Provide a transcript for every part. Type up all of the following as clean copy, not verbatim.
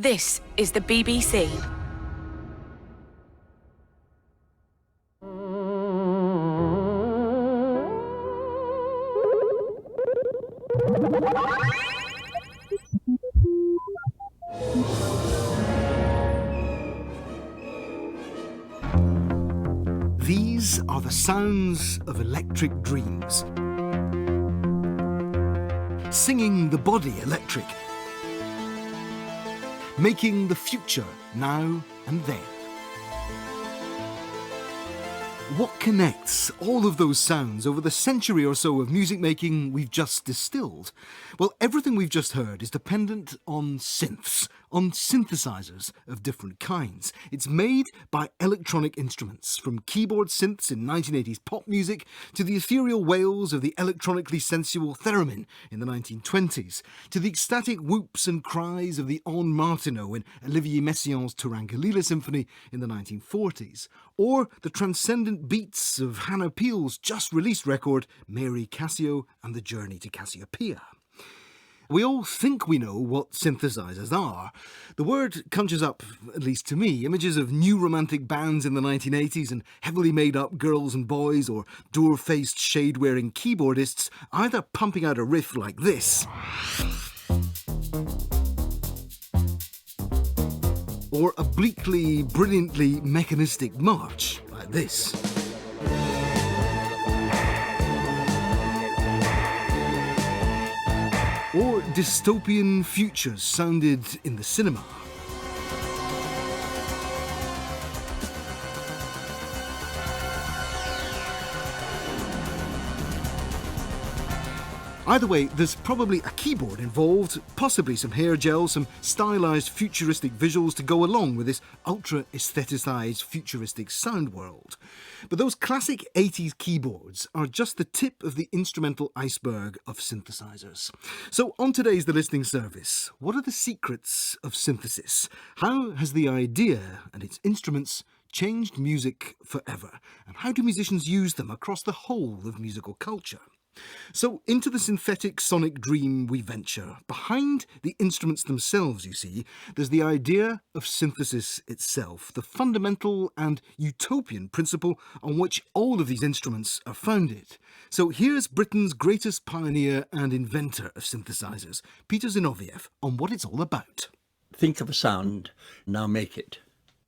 This is the BBC. These are the sounds of electric dreams. Singing the body electric. Making the future now and then. What connects all of those sounds over the century or so of music making we've just distilled? Well, everything we've just heard is dependent on synths, on synthesizers of different kinds. It's made by electronic instruments, from keyboard synths in 1980s pop music to the ethereal wails of the electronically sensual theremin in the 1920s, to the ecstatic whoops and cries of the on Martineau in Olivier Messiaen's Turangalila Symphony in the 1940s, or the transcendent beats of Hannah Peel's just-released record, Mary Cassio and the Journey to Cassiopeia. We all think we know what synthesizers are. The word conjures up, at least to me, images of new romantic bands in the 1980s and heavily made-up girls and boys or door-faced shade-wearing keyboardists either pumping out a riff like this, or a bleakly, brilliantly mechanistic march like this. Or dystopian futures sounded in the cinema. Either way, there's probably a keyboard involved, possibly some hair gel, some stylised futuristic visuals to go along with this ultra-aestheticised futuristic sound world. But those classic 80s keyboards are just the tip of the instrumental iceberg of synthesizers. So on today's The Listening Service, what are the secrets of synthesis? How has the idea and its instruments changed music forever? And how do musicians use them across the whole of musical culture? So into the synthetic sonic dream we venture. Behind the instruments themselves, you see, there's the idea of synthesis itself, the fundamental and utopian principle on which all of these instruments are founded. So here's Britain's greatest pioneer and inventor of synthesizers, Peter Zinovieff, on what it's all about. Think of a sound, now make it.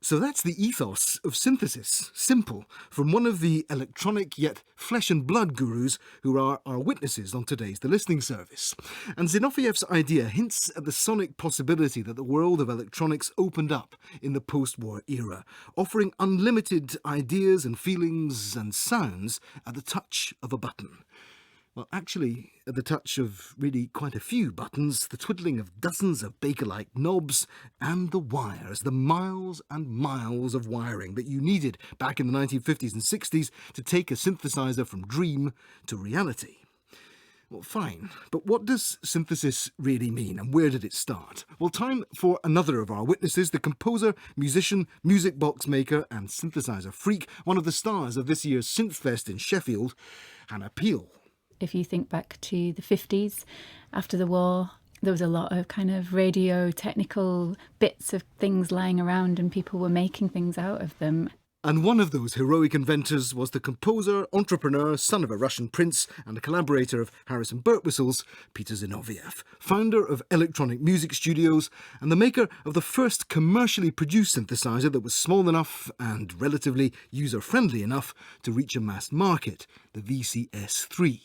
So that's the ethos of synthesis, simple, from one of the electronic yet flesh and blood gurus who are our witnesses on today's The Listening Service. And Zinovieff's idea hints at the sonic possibility that the world of electronics opened up in the post-war era, offering unlimited ideas and feelings and sounds at the touch of a button. Well, actually, at the touch of really quite a few buttons, the twiddling of dozens of Baker-like knobs, and the wires, the miles and miles of wiring that you needed back in the 1950s and 60s to take a synthesizer from dream to reality. Well, fine, but what does synthesis really mean, and where did it start? Well, time for another of our witnesses, the composer, musician, music box maker and synthesizer freak, one of the stars of this year's Synthfest in Sheffield, Hannah Peel. If you think back to the 50s, after the war, there was a lot of kind of radio technical bits of things lying around and people were making things out of them. And one of those heroic inventors was the composer, entrepreneur, son of a Russian prince and a collaborator of Harrison Birtwhistle's, Peter Zinovieff, founder of Electronic Music Studios and the maker of the first commercially produced synthesizer that was small enough and relatively user-friendly enough to reach a mass market, the VCS-3.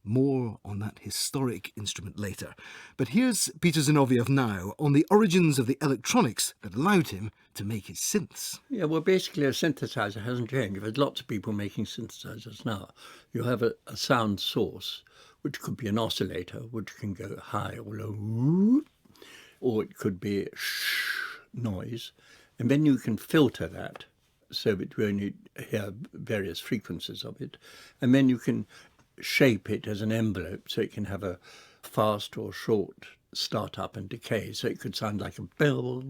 More on that historic instrument later. But here's Peter Zinovieff now on the origins of the electronics that allowed him to make his synths. Yeah, well, basically a synthesizer hasn't changed. There's lots of people making synthesizers now. You have a sound source, which could be an oscillator, which can go high or low, or it could be a shh noise, and then you can filter that so that you only hear various frequencies of it, and then you can shape it as an envelope so it can have a fast or short start up and decay, so it could sound like a bell,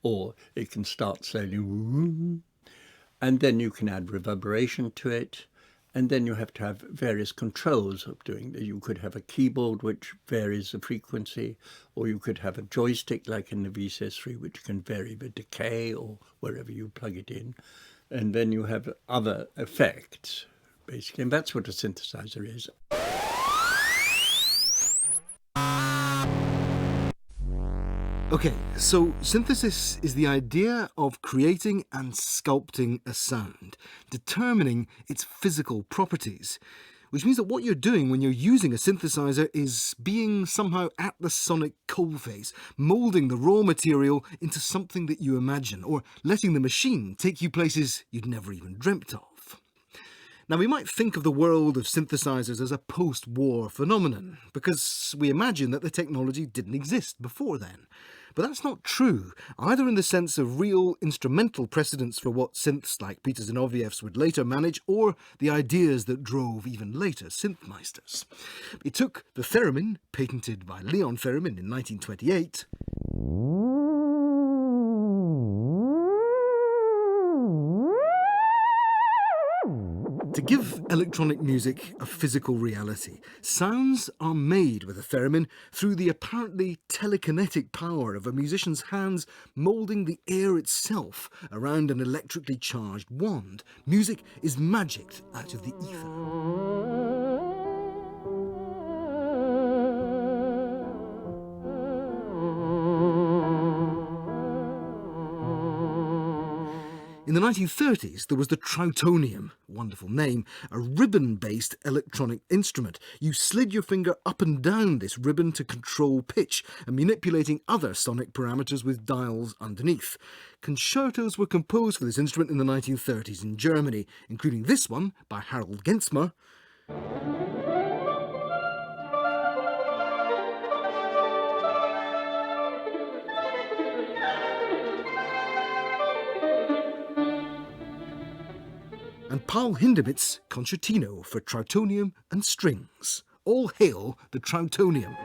or it can start slowly, and then you can add reverberation to it, And then you have to have various controls of doing that. You could have a keyboard which varies the frequency, or you could have a joystick like in the VCS3 which can vary the decay or wherever you plug it in. And then you have other effects, basically, and that's what a synthesizer is. Okay, so synthesis is the idea of creating and sculpting a sound, determining its physical properties, which means that what you're doing when you're using a synthesizer is being somehow at the sonic coalface, moulding the raw material into something that you imagine, or letting the machine take you places you'd never even dreamt of. Now, we might think of the world of synthesizers as a post-war phenomenon, because we imagine that the technology didn't exist before then. But that's not true, either in the sense of real instrumental precedents for what synths like Peter Zinovieff's would later manage, or the ideas that drove even later synthmeisters. It took the theremin, patented by Leon Theremin in 1928, to give electronic music a physical reality. Sounds are made with a theremin through the apparently telekinetic power of a musician's hands moulding the air itself around an electrically charged wand. Music is magicked out of the ether. In the 1930s, there was the Trautonium, wonderful name, a ribbon-based electronic instrument. You slid your finger up and down this ribbon to control pitch, and manipulating other sonic parameters with dials underneath. Concertos were composed for this instrument in the 1930s in Germany, including this one by Harold Gentzmer. And Paul Hindemitz's Concertino for Trautonium and strings. All hail the Trautonium.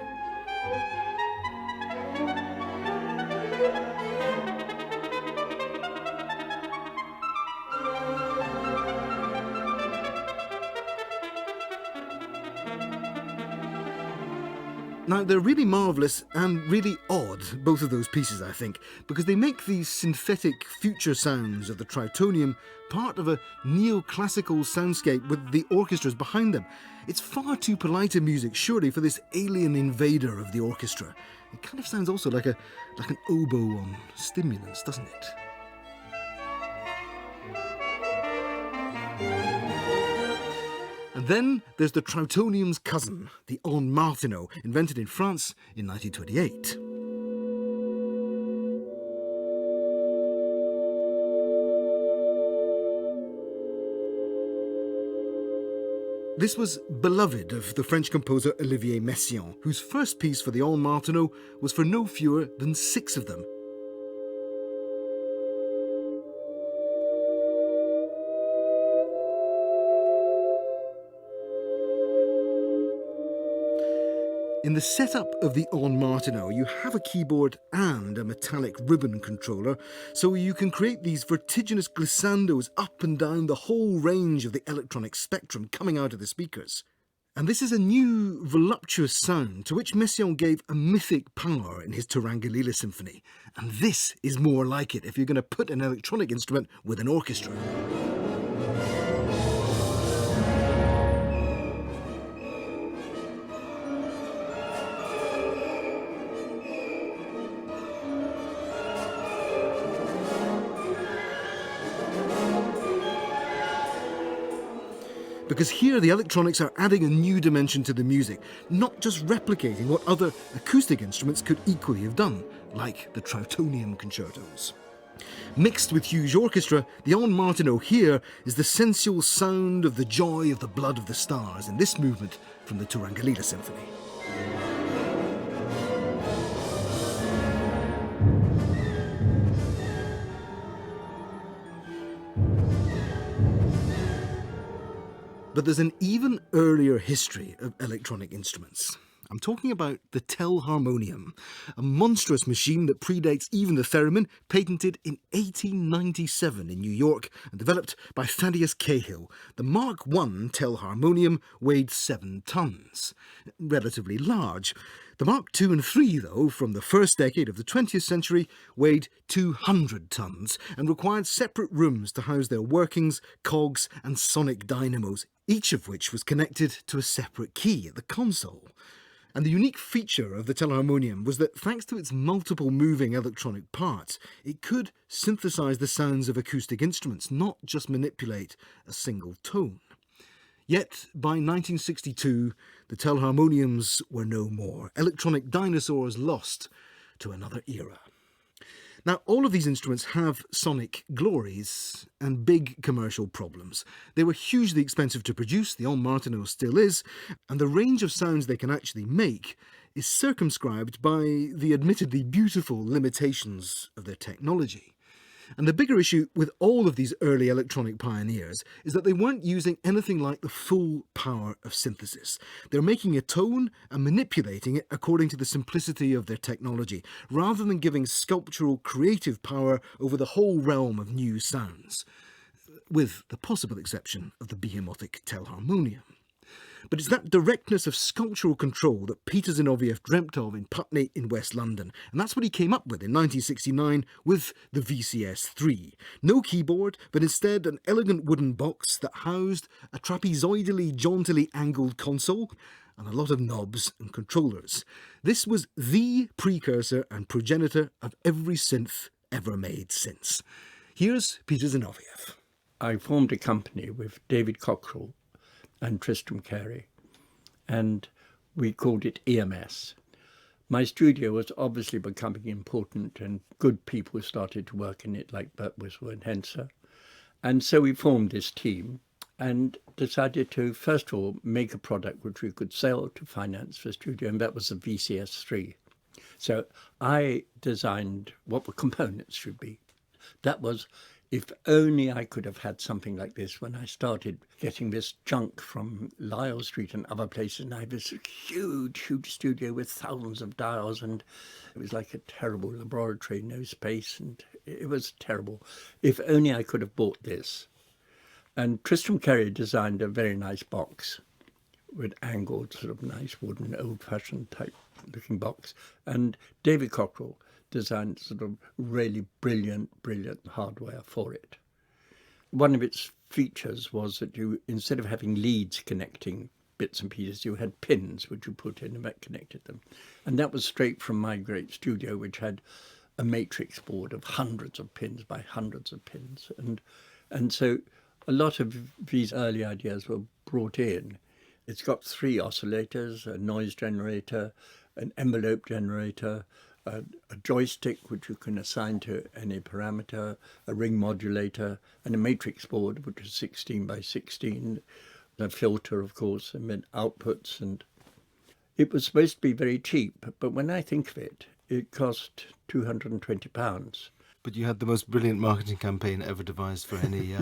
Now, they're really marvellous and really odd, both of those pieces, I think, because they make these synthetic future sounds of the Trautonium part of a neoclassical soundscape with the orchestras behind them. It's far too polite a music, surely, for this alien invader of the orchestra. It kind of sounds also like an oboe on stimulants, doesn't it? And then there's the Trautonium's cousin, the en Martineau, invented in France in 1928. This was beloved of the French composer Olivier Messiaen, whose first piece for the en Martineau was for no fewer than 6 of them. In the setup of the en Martineau, you have a keyboard and a metallic ribbon controller, so you can create these vertiginous glissandos up and down the whole range of the electronic spectrum coming out of the speakers. And this is a new, voluptuous sound to which Messiaen gave a mythic power in his Turangalila Symphony. And this is more like it if you're going to put an electronic instrument with an orchestra. Because here the electronics are adding a new dimension to the music, not just replicating what other acoustic instruments could equally have done, like the Trautonium concertos. Mixed with huge orchestra, the en Martineau here is the sensual sound of the joy of the blood of the stars in this movement from the Turangalila Symphony. But there's an even earlier history of electronic instruments. I'm talking about the telharmonium, a monstrous machine that predates even the theremin, patented in 1897 in New York and developed by Thaddeus Cahill. The Mark I telharmonium weighed 7 tons, relatively large. The Mark II and III, though, from the first decade of the 20th century, weighed 200 tons and required separate rooms to house their workings, cogs and sonic dynamos, each of which was connected to a separate key at the console. And the unique feature of the telharmonium was that thanks to its multiple moving electronic parts, it could synthesize the sounds of acoustic instruments, not just manipulate a single tone. Yet, by 1962, the telharmoniums were no more. Electronic dinosaurs lost to another era. Now, all of these instruments have sonic glories and big commercial problems. They were hugely expensive to produce, the All Martineau still is, and the range of sounds they can actually make is circumscribed by the admittedly beautiful limitations of their technology. And the bigger issue with all of these early electronic pioneers is that they weren't using anything like the full power of synthesis. They're making a tone and manipulating it according to the simplicity of their technology, rather than giving sculptural creative power over the whole realm of new sounds, with the possible exception of the behemoths telharmonium. But it's that directness of sculptural control that Peter Zinovieff dreamt of in Putney in West London, and that's what he came up with in 1969 with the VCS-3. No keyboard, but instead an elegant wooden box that housed a trapezoidally, jauntily angled console and a lot of knobs and controllers. This was the precursor and progenitor of every synth ever made since. Here's Peter Zinovieff. I formed a company with David Cockrell and Tristram Carey, and we called it EMS. My studio was obviously becoming important, and good people started to work in it, like Bert Whistle and Henser. And so we formed this team and decided to, first of all, make a product which we could sell to finance the studio, and that was the VCS-3. So I designed what the components should be. That was, if only I could have had something like this when I started getting this junk from Lisle Street and other places. And I had this huge, huge studio with thousands of dials, and it was like a terrible laboratory, no space, and it was terrible. If only I could have bought this. And Tristram Carey designed a very nice box with angled, sort of nice wooden, old-fashioned type looking box. And David Cockrell designed sort of really brilliant hardware for it. One of its features was that you, instead of having leads connecting bits and pieces, you had pins which you put in and that connected them. And that was straight from my great studio, which had a matrix board of hundreds of pins by hundreds of pins. And so a lot of these early ideas were brought in. It's got 3 oscillators, a noise generator, an envelope generator, a joystick which you can assign to any parameter, a ring modulator, and a matrix board which is 16 by 16, a filter, of course, and then outputs. And it was supposed to be very cheap, but when I think of it, it cost £220. But you had the most brilliant marketing campaign ever devised for any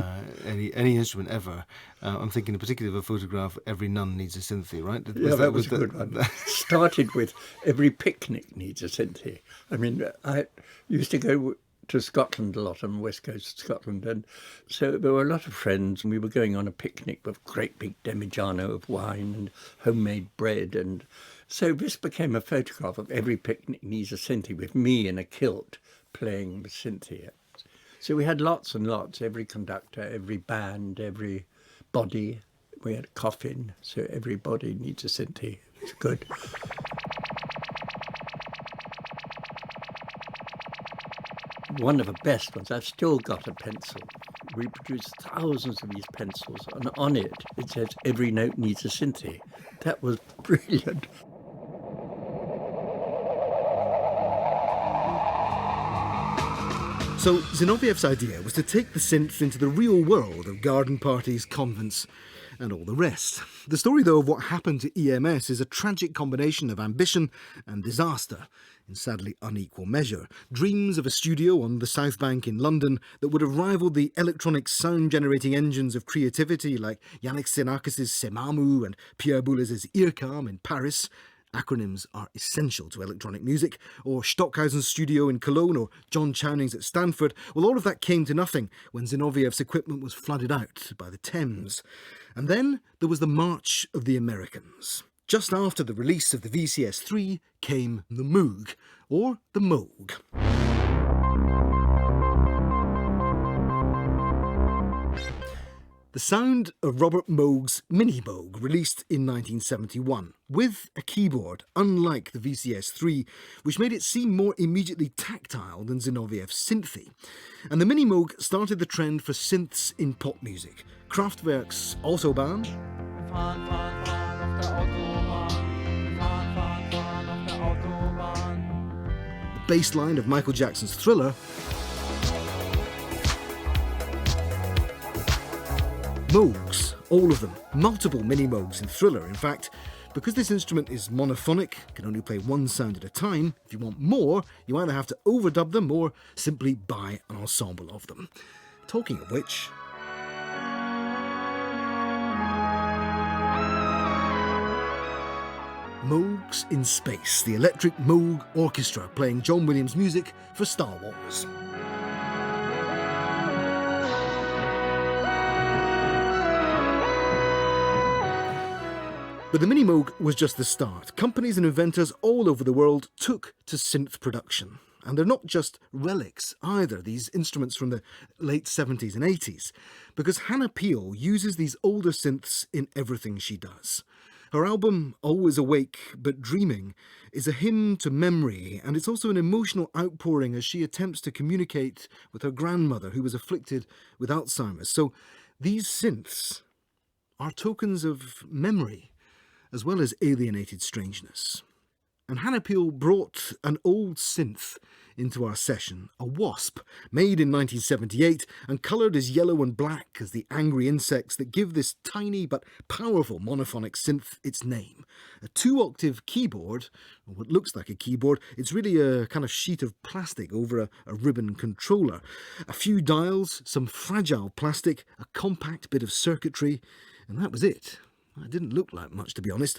instrument ever. I'm thinking in particular of a photograph, Every Nun Needs a Synthy, right? That was a good one. Started with Every Picnic Needs a Synthy. I mean, I used to go to Scotland a lot, on the west coast of Scotland, and so there were a lot of friends, and we were going on a picnic with great big demigiano of wine and homemade bread, and so this became a photograph of Every Picnic Needs a Synthy with me in a kilt playing the synth here. So we had lots and lots, every conductor, every band, every body. We had a coffin, so every body needs a synthy. It's good. One of the best ones, I've still got a pencil. We produced thousands of these pencils, and on it says, Every Note Needs a Synthy. That was brilliant. So Zinovieff's idea was to take the synths into the real world of garden parties, convents and all the rest. The story, though, of what happened to EMS is a tragic combination of ambition and disaster in sadly unequal measure. Dreams of a studio on the South Bank in London that would have rivaled the electronic sound-generating engines of creativity like Yannick Xenakis' Semamu and Pierre Boulez's Irkam in Paris, Acronyms are essential to electronic music, or Stockhausen's studio in Cologne, or John Chowning's at Stanford. Well, all of that came to nothing when Zinovieff's equipment was flooded out by the Thames. And then there was the March of the Americans. Just after the release of the VCS3 came the Moog, or the Moog. The sound of Robert Moog's Mini Moog, released in 1971, with a keyboard, unlike the VCS3, which made it seem more immediately tactile than Zinovieff's Synthy. And the Mini Moog started the trend for synths in pop music. Kraftwerk's Autobahn, the bass line of Michael Jackson's Thriller, Moogs, all of them, multiple Mini Moogs in Thriller. In fact, because this instrument is monophonic, can only play one sound at a time, if you want more, you either have to overdub them or simply buy an ensemble of them. Talking of which... Moogs in Space, the Electric Moog Orchestra playing John Williams music for Star Wars. But the Mini Moog was just the start. Companies and inventors all over the world took to synth production. And they're not just relics either, these instruments from the late 70s and 80s, because Hannah Peel uses these older synths in everything she does. Her album, Always Awake But Dreaming, is a hymn to memory, and it's also an emotional outpouring as she attempts to communicate with her grandmother, who was afflicted with Alzheimer's. So these synths are tokens of memory, as well as alienated strangeness. And Hannah Peel brought an old synth into our session, a Wasp, made in 1978 and coloured as yellow and black as the angry insects that give this tiny but powerful monophonic synth its name. A 2-octave keyboard, or what looks like a keyboard, it's really a kind of sheet of plastic over a ribbon controller. A few dials, some fragile plastic, a compact bit of circuitry, and that was it. It didn't look like much, to be honest,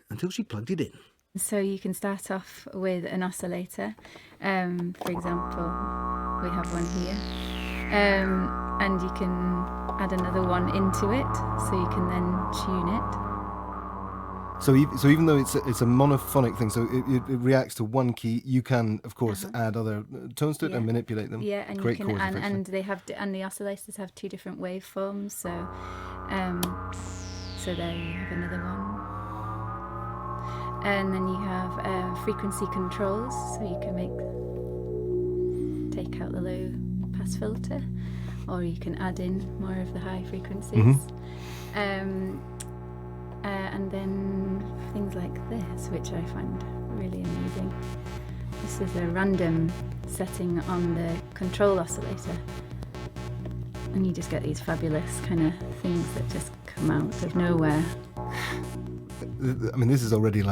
until she plugged it in. So you can start off with an oscillator. For example, we have one here. And you can add another one into it, so you can then tune it. So even though it's a monophonic thing, so it reacts to one key, you can, of course, add other tones to it and manipulate them. Yeah, and Great you can, chords, and they have, and the oscillators have 2 different waveforms. So there you have another one. And then you have frequency controls, so you can take out the low pass filter, or you can add in more of the high frequencies. And then things like this, which I find really amazing. This is a random setting on the control oscillator, and you just get these fabulous kind of things that just come out of nowhere. I mean, this is already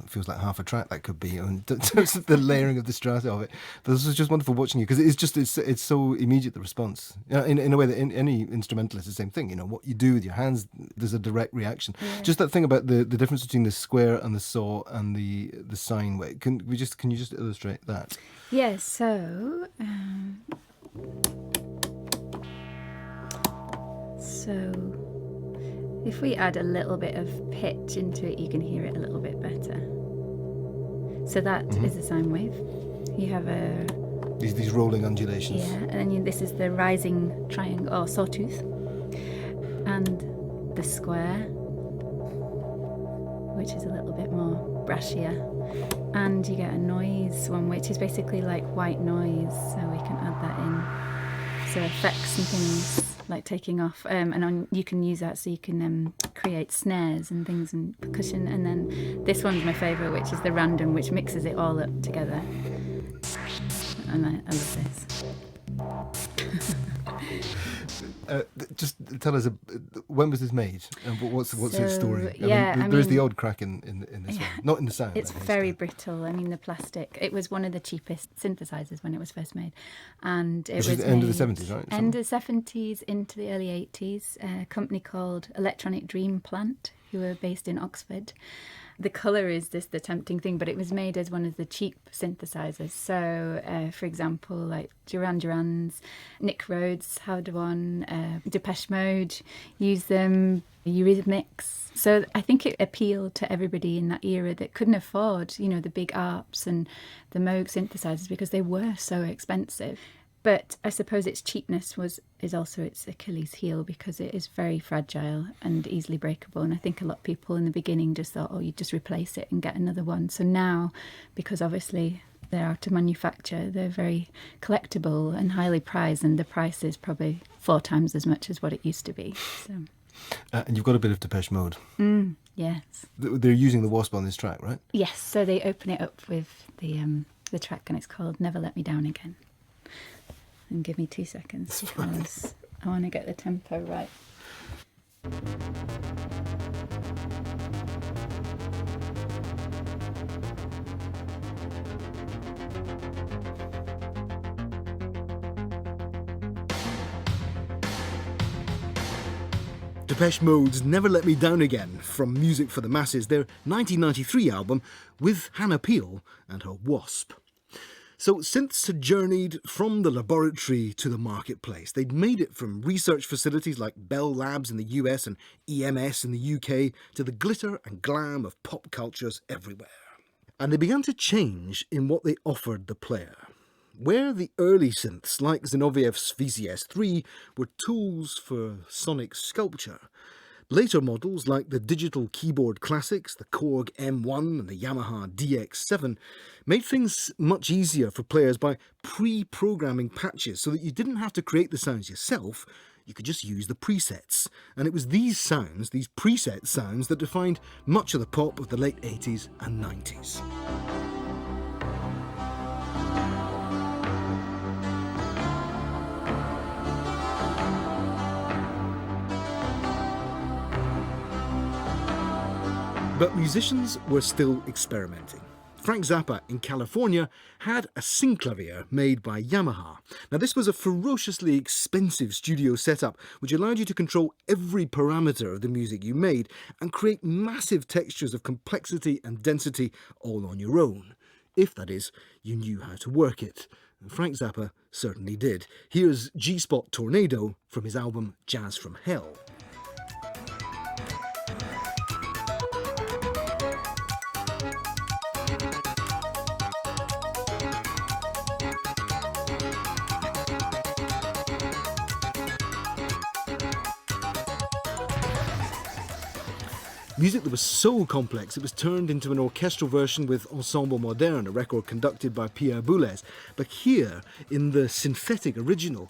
feels like half a track that could be, and the layering of the strata of it. But this was just wonderful watching you, because it's so immediate, the response. You know, in a way that any instrumentalist is the same thing. You know, what you do with your hands, there's a direct reaction. Yeah. Just that thing about the difference between the square and the saw and the sine wave. Can you just illustrate that? Yeah. So. If we add a little bit of pitch into it, you can hear it a little bit better. So that is a sine wave. You have these rolling undulations. Yeah, and then this is the rising triangle or sawtooth, and the square, which is a little bit more brashier, and you get a noise one, which is basically like white noise. So we can add that in. So effects and things like taking off, you can use that, so you can create snares and things and percussion. And then this one's my favourite, which is the random, which mixes it all up together. And I love this. Just tell us, when was this made, and what's its story? There is the odd crack in this one, not in the sound. It's very brittle. I mean, the plastic. It was one of the cheapest synthesizers when it was first made, and it was the end of the 70s, right? End of the 70s into the early 80s. A company called Electronic Dream Plant, who were based in Oxford, The colour is the tempting thing, but it was made as one of the cheap synthesizers. So, for example, like Duran Duran's, Nick Rhodes had one, Depeche Mode used them, Eurythmics. So I think it appealed to everybody in that era that couldn't afford, the big ARPs and the Moog synthesizers because they were so expensive. But I suppose its cheapness is also its Achilles heel because it is very fragile and easily breakable. And I think a lot of people in the beginning just thought, oh, you just replace it and get another one. So now, because obviously they're out of manufacture, they're very collectible and highly prized, and the price is probably 4 times as much as what it used to be. So. And you've got a bit of Depeche Mode. Yes. They're using the Wasp on this track, right? Yes, so they open it up with the track, and it's called Never Let Me Down Again. And give me 2 seconds because I want to get the tempo right. Depeche Mode's Never Let Me Down Again from Music for the Masses, their 1993 album with Hannah Peel and her Wasp. So synths had journeyed from the laboratory to the marketplace. They'd made it from research facilities like Bell Labs in the US and EMS in the UK to the glitter and glam of pop cultures everywhere. And they began to change in what they offered the player. Where the early synths, like Zinovieff's VCS3, were tools for sonic sculpture, later models like the digital keyboard classics, the Korg M1 and the Yamaha DX7, made things much easier for players by pre-programming patches so that you didn't have to create the sounds yourself, you could just use the presets. And it was these sounds, these preset sounds, that defined much of the pop of the late 80s and 90s. But musicians were still experimenting. Frank Zappa in California had a synclavier made by Yamaha. Now this was a ferociously expensive studio setup which allowed you to control every parameter of the music you made and create massive textures of complexity and density all on your own. If, that is, you knew how to work it. And Frank Zappa certainly did. Here's G-Spot Tornado from his album Jazz from Hell. Music that was so complex it was turned into an orchestral version with Ensemble Moderne, a record conducted by Pierre Boulez. But here, in the synthetic original,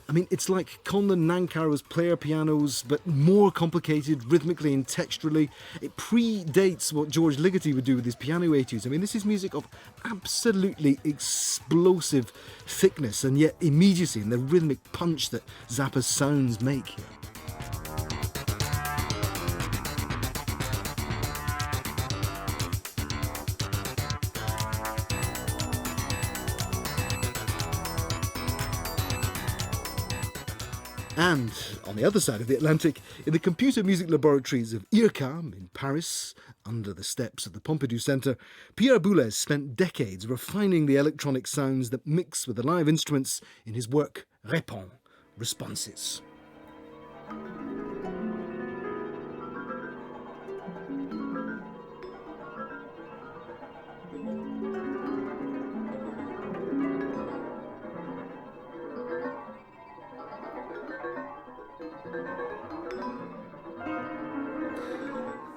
it's like Conlon Nancarrow's player pianos, but more complicated rhythmically and texturally. It predates what George Ligeti would do with his piano etudes. This is music of absolutely explosive thickness and yet immediacy and the rhythmic punch that Zappa's sounds make here. And on the other side of the Atlantic, in the computer music laboratories of IRCAM in Paris, under the steps of the Pompidou Centre, Pierre Boulez spent decades refining the electronic sounds that mix with the live instruments in his work Répond, Responses.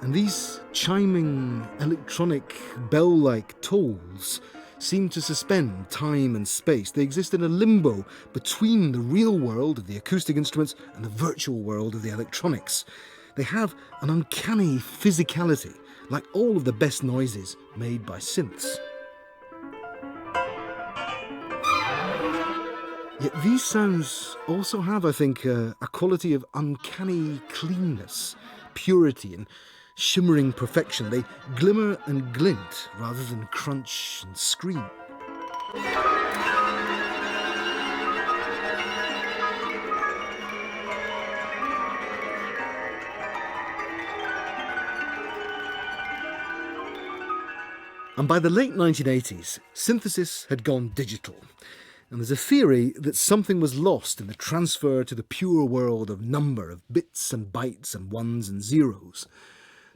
And these chiming electronic bell-like tolls seem to suspend time and space. They exist in a limbo between the real world of the acoustic instruments and the virtual world of the electronics. They have an uncanny physicality, like all of the best noises made by synths. Yet these sounds also have, I think, a quality of uncanny cleanness, purity and shimmering perfection. They glimmer and glint rather than crunch and scream. And by the late 1980s, synthesis had gone digital. And there's a theory that something was lost in the transfer to the pure world of number, of bits and bytes and ones and zeros,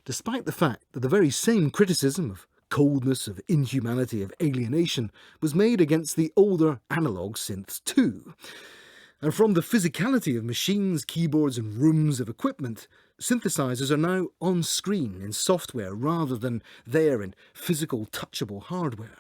despite the fact that the very same criticism of coldness, of inhumanity, of alienation was made against the older analogue synths too. And from the physicality of machines, keyboards and rooms of equipment, synthesizers are now on screen in software rather than there in physical, touchable hardware.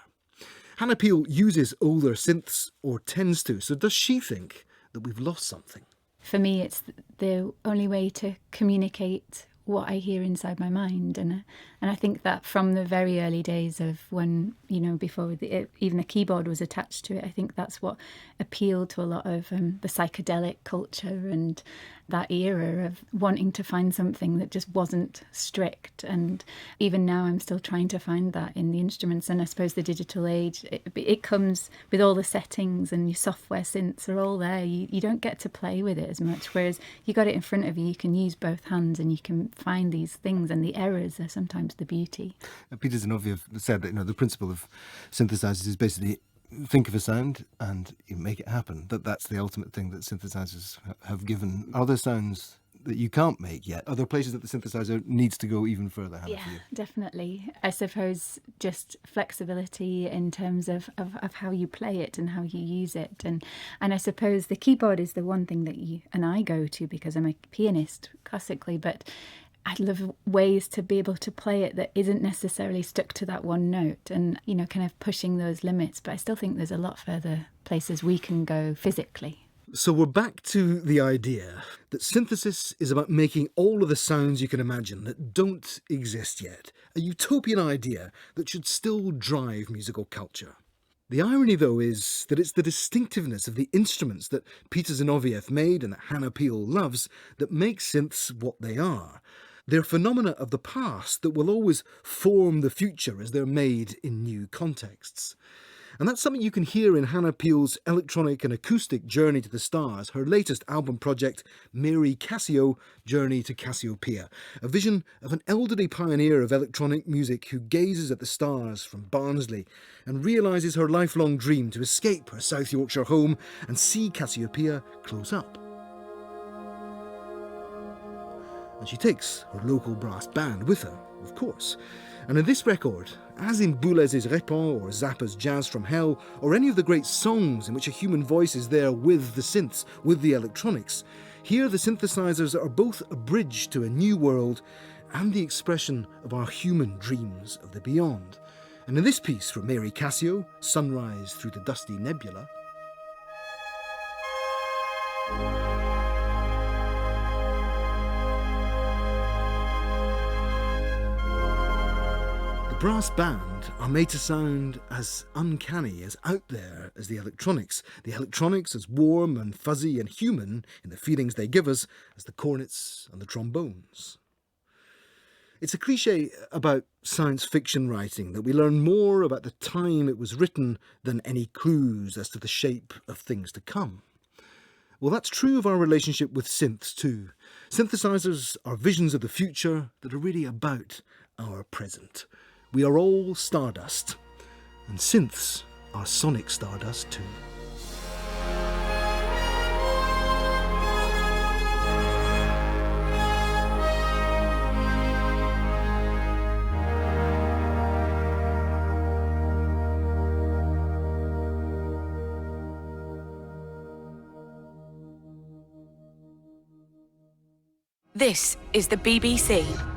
Hannah Peel uses older synths, or tends to, so does she think that we've lost something? For me, it's the only way to communicate what I hear inside my mind. And I think that from the very early days of when, before even the keyboard was attached to it, I think that's what appealed to a lot of the psychedelic culture and that era of wanting to find something that just wasn't strict. And even now I'm still trying to find that in the instruments. And I suppose the digital age, it comes with all the settings, and your software synths are all there. You don't get to play with it as much, whereas you got it in front of you, you can use both hands and you can find these things, and the errors are sometimes the beauty. Peter Zinovieff said that the principle of synthesizers is basically think of a sound and you make it happen. That's the ultimate thing that synthesizers have given. Are there sounds that you can't make yet? Are there places that the synthesizer needs to go even further, Hannah, for you? Definitely. I suppose just flexibility in terms of how you play it and how you use it. And I suppose the keyboard is the one thing that you and I go to because I'm a pianist classically, but I'd love ways to be able to play it that isn't necessarily stuck to that one note and, kind of pushing those limits. But I still think there's a lot further places we can go physically. So we're back to the idea that synthesis is about making all of the sounds you can imagine that don't exist yet. A utopian idea that should still drive musical culture. The irony, though, is that it's the distinctiveness of the instruments that Peter Zinovieff made and that Hannah Peel loves that makes synths what they are. They're phenomena of the past that will always form the future as they're made in new contexts. And that's something you can hear in Hannah Peel's electronic and acoustic journey to the stars, her latest album project, Mary Cassio, Journey to Cassiopeia, a vision of an elderly pioneer of electronic music who gazes at the stars from Barnsley and realises her lifelong dream to escape her South Yorkshire home and see Cassiopeia close up. And she takes her local brass band with her, of course. And in this record, as in Boulez's Répond or Zappa's Jazz from Hell, or any of the great songs in which a human voice is there with the synths, with the electronics, here the synthesizers are both a bridge to a new world and the expression of our human dreams of the beyond. And in this piece from Mary Cassio, Sunrise Through the Dusty Nebula, the brass band are made to sound as uncanny, as out there as the electronics as warm and fuzzy and human in the feelings they give us as the cornets and the trombones. It's a cliche about science fiction writing that we learn more about the time it was written than any clues as to the shape of things to come. Well, that's true of our relationship with synths too. Synthesizers are visions of the future that are really about our present. We are all stardust, and synths are sonic stardust too. This is the BBC.